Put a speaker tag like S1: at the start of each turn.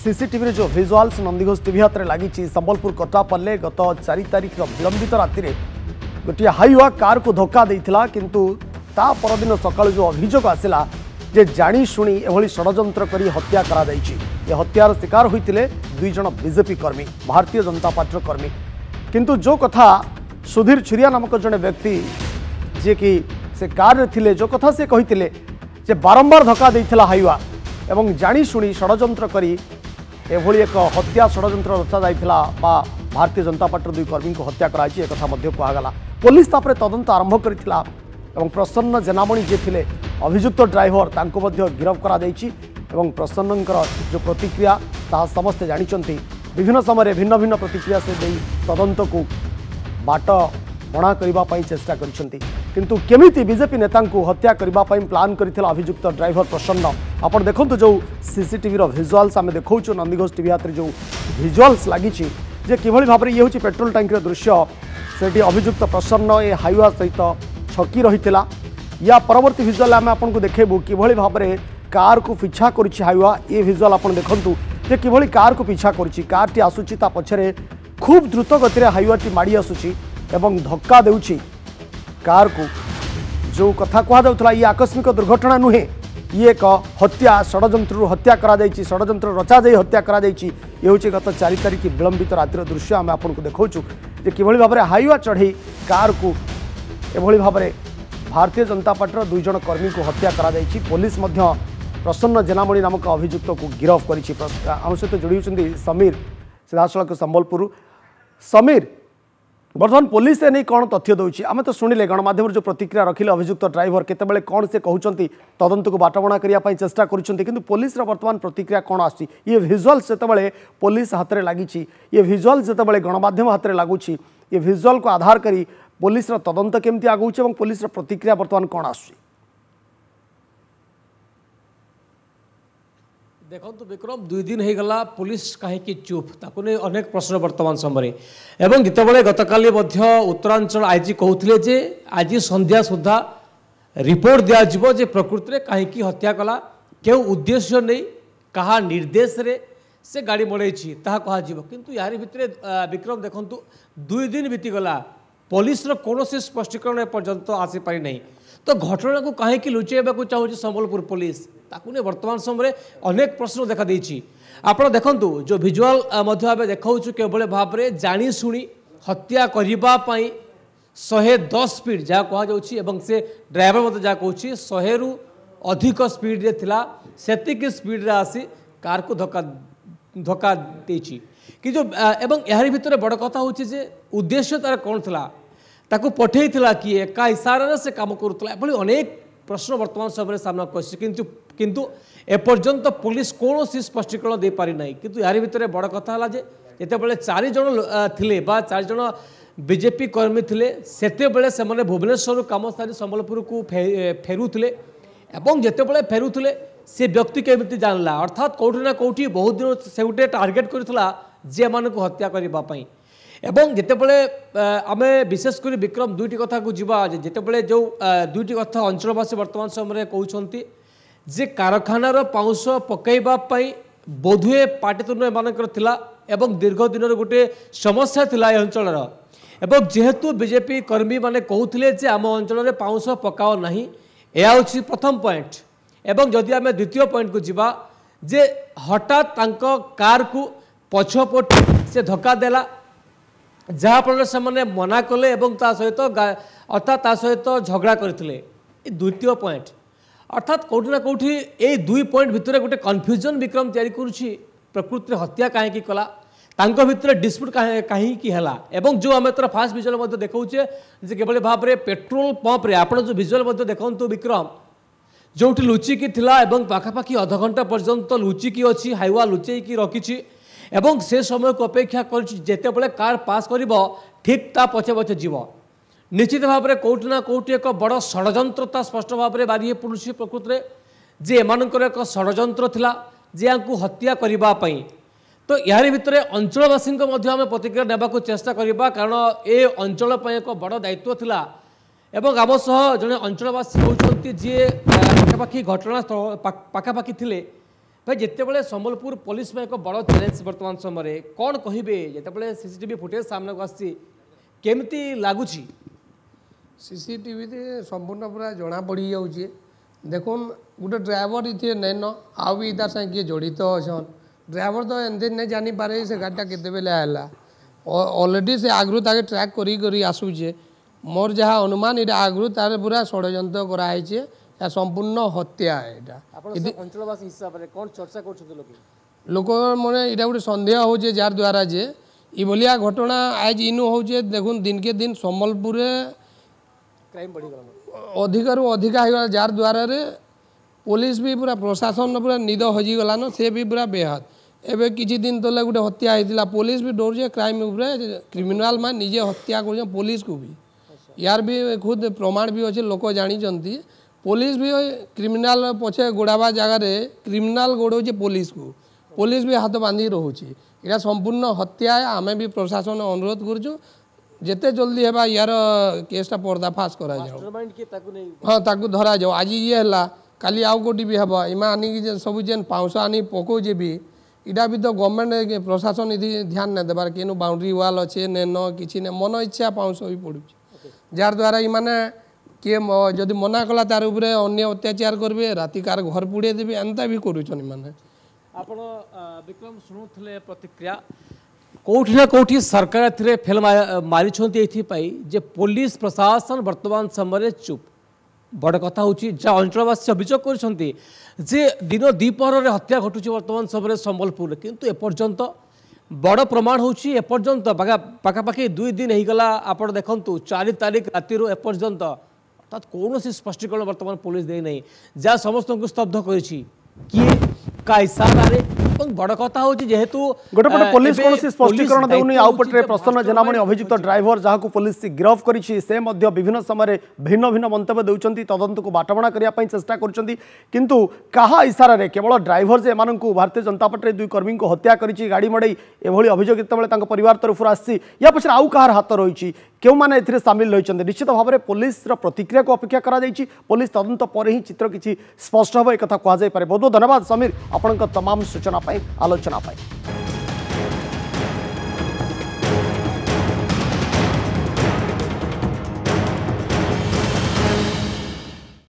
S1: CCTV जो विजुआल्स Nandighosh TV हाथ में लगी संबलपुर कटापल्ले गत 4 तारिख विलंबित राति गोटे हाईवा कार को धक्का देता किंतु ता परदिन सकाल जो अभियोग आसला जे जानी शुणी एभली षड्यंत्र करी हत्या करा जायछि। ये हत्यार शिकार होते दुई जन बीजेपी कर्मी भारतीय जनता पार्टी कर्मी किंतु जो कथा सुधीर छुरिया नामक जड़े व्यक्ति जे कि से कार रे थिले जो कथा से कहिथिले जे बारंबार धक्का देइथिला हाईवा एवं जानी शुणी षड्यंत्र करी एभली एक हत्या षड्यंत्र रचा जाइथिला बा भारतीय जनता पार्टी दुई कर्मी को हत्या कराई एक कथा मध्य कहगला। पुलिस तापरे तदंत आरंभ करथिला एवं प्रसन्न जेनामणि जे थिले अभियुक्त ड्राइवर तांको मध्य गिरफ करा दैछि एवं प्रसन्नकर जो प्रतिक्रिया ता समस्ते जानिचंती। विभिन्न समय भिन्न भिन्न प्रतिक्रिया से देई तदंत को बाट बणा करबा पई चेष्टा करिसंती किंतु केमिति बीजेपी नेता को हत्या करबा पई प्लान करिथिला अभियुक्त ड्राइवर प्रसन्न। आपण देखंतु जो सीसीटीवी रो विजुअल्स आमे देखौछु नंदीघोष टीवी हाथ जो विजुअल्स लागिछि जे किभली भाबरे ये होछि पेट्रोल टैंक रो दृश्य सेठी अभियुक्त प्रसन्न ए हाईवा सहित छकी रहिथिला। या परवर्ती विजुअल आमे आपन को देखेबु किभली भाबरे कार को पीछा करिछि हाईवा। ये विजुअल आपण देखंतु जे किभली कार को पीछा करिछि कार टी आसुछि ता पछरे खूब द्रुत गति रे हाईवा टी माडी आसुछि एवं धक्का देउछि कार को। जो कथा कहा जाउथला ये आकस्मिक दुर्घटना नुहे ये एक हत्या षड्यंत्र हत्या करा जायछि षड्यंत्र रचा जाई हत्या करा जायछि। ये होछि गत 4 तारिख विलंबित रातिर दृश्य आमे आपन को देखौछु जे किभली भाबरे हाईवा चढ़ी कार को एभली भाबरे भारतीय जनता पार्टी दुई जन कर्मी को हत्या करा जायछि। पुलिस मध्य प्रसन्न जेनामणि नामक अभियुक्त को गिरफ करिछि। आम सहित जोड़ी होछन्ती समीर सीधासलख संबलपुर। समीर बर्तमान पुलिस ए नहीं कौन तथ्य दूसरी आम तो शुणिले गणमाध्यम जो प्रतिक्रिया रखिले अभियुक्त ड्राइवर केतेबेले कौन से कहते तदंत को बाटबणा करने चेष्टा करुँच पुलिस बर्तमान प्रतिक्रिया कौन आसी ये विजुअल से पुलिस हाथ में लगी ये विजुअल जो गणमाध्यम हाथ में लगुच ये विजुअल को आधार करी पुलिस तदंत केमती आगुच और पुलिस प्रतिक्रिया बर्तमान कौन आस
S2: देखो विक्रम 2 दिन हो गला पुलिस कहीं चुप ताकू नहीं अनेक प्रश्न वर्तमान समय एवं जितेबाला गतकाली उत्तरांचल आईजी कहते जे आज संध्या सुधा रिपोर्ट दिज्व जे प्रकृति में कहीं हत्या कला क्यों उद्देश्य नहीं कहा निर्देश रे से गाड़ी मड़ाई कह किंतु यार भितर विक्रम देखु 2 दिन बीतीगला पुलिस कौन स्पष्टीकरण एपर्यंत आसीपारी नहीं तो घटना को कहीं लुचेबा चाहूँ संबलपुर पुलिस ताकू नहीं वर्तमान समय अनेक प्रश्न देखा देछि। आपण देखंतु जो विजुअल मध्य आबे देखाउछु केवल भाव में जानी शुणी हत्या करिबा पई 110 स्पीड जहाँ कह जाउछि एवं से ड्राइवर मत जहाँ कहूँ 100 रु अधिक स्पीड रे थिला सेतिक स्पीड रे आसी कार को धक्का देछि कि जो एवं यार भितर बड़ कथा होछि जे उद्देश्य तार कौन थिला ताकू पठेई थिला किए का इशारा से काम करूला एभली अनेक प्रश्न वर्तमान समय सामना किंतु एपर्यंत पुलिस कौन स्पष्टीकरण दे पारि नाही। किंतु यार भितर बड़ कथा है जे जेतेबेले 4 जन थिले बा 4 जन बीजेपी कर्मी थिले सेतेबेले से माने भुवनेश्वर काम सारी संबलपुर को फेरुथिले एवं जेतेबेले फेरुथिले से व्यक्ति केमिति जानला अर्थात कोठी ना कोठी बहुत दिन से गोटे टार्गेट करथिला जे मान को हत्या करबा पई एवं जितेबले आमे विशेषकर विक्रम 2टी कथा को जीवा जितेबले जो 2टी कथा अंचलवासी वर्तमान समय कहते जे कारखानार पाउंश पकईबा बोधुए पाटितुण्य मानकर थिला एवं दीर्घ दिन गोटे समस्या थिला अंचल एवं जेहेतु बीजेपी कर्मी माने कहते जे आम अंचल पाउंश पकाओ नहीं यह हूँ प्रथम पॉइंट एवं जदि आमे द्वितीय पॉइंट को जीवा जे हठात तांको कार को पछपट से धक्का देला जहाँफल से मैंने मना कले सहित अर्थात ता सहित झगड़ा करते द्वितीय पॉइंट अर्थात कौटी ना कौटी ये 2 पॉइंट भितर गोटे कन्फ्यूजन विक्रम तैयारी करुच्ची प्रकृति हत्या कहीं कला तांको भितर डिस्प्यूट कहीं है एवं जो आम तर फास्ट विजुअल देखा केवल भाव में पेट्रोल पंप आप जो विजुअल देखु विक्रम जो लुचिकी थिला एवं पाखापाखि अध घंटा पर्यंत लुचिकी अच्छी हाईवा लुचेकी रखी एवं से समय को अपेक्षा करते कार पास कर ठीक ता पछे पछे जीव निश्चित भाव में कौटी ना कौटी एक बड़ षड्यंत्रता स्पष्ट भाव में बारी पड़ुछि प्रकृति में जे एमानकर एक षड्यंत्र थिला जे यांकु हत्या करने तो यार भितर अंचलवासी आम प्रतिक्रिया नेबा चेष्टा करवा कारण ए अंचल एक बड़ दायित्व थिला एवं आम सह जड़े अंचलवासी होती जी पाखापाखि घटना पाखापाखि थिले भाई जितेबाला संबलपुर पुलिस में एक बड़ चैलेंज बर्तमान समय कौन कहे जितेबाला सीसीटीवी फुटेज सामने को आमती लगुच
S3: सीसीटीवी संपूर्ण पूरा जना पड़ी जाऊे देखुन गोटे ड्राइवर इतने नैन आउ भी तार संगे किए जड़ित अच्छा ड्राइवर तो एमती नहीं जानी पारे से गाड़ीटा केते बेले आला ऑलरेडी से आगु ताके ट्रैक करी आसूचे मोर जहाँ अनुमान ये आगु तार पूरा षड्यंत्र कराई या संपूर्ण हत्या
S2: अंचलवासी हिसाब से कौन चर्चा कर
S3: लोक मैंने यहाँ गोटे सन्देह हो जार द्वारा जे इभलिया घटना आज इनु हो देखुन दिन के दिन संबलपुर
S2: क्राइम बढ़ी
S3: अधिकार अधिका हो जार द्वारा रे पुलिस भी पूरा प्रशासन पूरा निद हजिगलान से भी पूरा बेहाद एवं किसी दिन तले गोटे हत्या होता पुलिस भी डर क्राइम क्रिमिनाल मान निजे हत्या कर पुलिस को भी यार भी खुद प्रमाण भी अच्छे लोक जानी पुलिस भी क्रिमिनाल पछे गोड़ावा जगार क्रिमिनाल गोड़े पुलिस को पुलिस भी हाथ बांधि रोचे यहाँ संपूर्ण हत्या आमे भी प्रशासन अनुरोध करूँ जिते जल्दी है यार केसटा पर्दाफाश करा हाँ ताकू धरा जाओ आज ये है काली आउ कोटी भी हम इमा आनिक सब जेन पाउंस आनी पकोजे भी इटा भी तो गवर्नमेंट प्रशासन यदि ध्यान नहीं देवार कि बाउंड्री वाल अच्छे नेन कि मन इच्छा पाउंस भी पड़ू जार द्वारा इमाने किए जदि मना कला तार उपरे अन्य अत्याचार करेंगे राति कार घर पुड़े देवे एंता भी करूछन माने
S2: आपण विक्रम शुणुले प्रतिक्रिया कौटी ना कौटी सरकार ए फेल मारी जे पुलिस प्रशासन वर्तमान समय चुप बड़ कथा हूँ जहाँ अंचलवासी अभियोग कर दिन द्विपहर हत्या घटुची वर्तमान समय संबलपुर किंतु एपर्यंत बड़ प्रमाण होची एपर्यंत पाखापाखि 2 दिन होगला आप देखु 4 तारिख राति एपर्यंत अर्थात कौन स्पष्टीकरण वर्तमान पुलिस दे नहीं जहाँ समस्त को स्तब्ध कर का इशारे बड़ कथा हूँ जेहेतु
S1: गोटे पटे पुलिस कौन स्पष्टीकरण देउनी आउ पटे प्रसन्न जनामणि अभियुक्त ड्राइवर जहाँ को पुलिस गिरफ करिछि से मध्य विभिन्न समय भिन्न भिन्न मंतव्य देउचंती तदंत को बाटबणा करिया पई चेष्टा करुचंती किंतु कहा इशारे केवल ड्राइवर जे एमानंकु भारतीय जनता पार्टी 2 कर्मी को हत्या करिछि गाड़ी मडई एभली अभियोग जेतेबेले तांको परिवार तरफ आसी या पछरे आउ कहार हाथ रहिछि क्यों माने एथिरे शामिल रहिचंती निश्चित भाव में पुलिस प्रतिक्रिया को अपेक्षा करा जाइछि पुलिस तदंत पर ही चित्र किछि स्पष्ट हो एक कथा कहा जाय पारे बहुत बहुत धन्यवाद समीर आपनका तमाम सूचना पाई आलोचना पाई।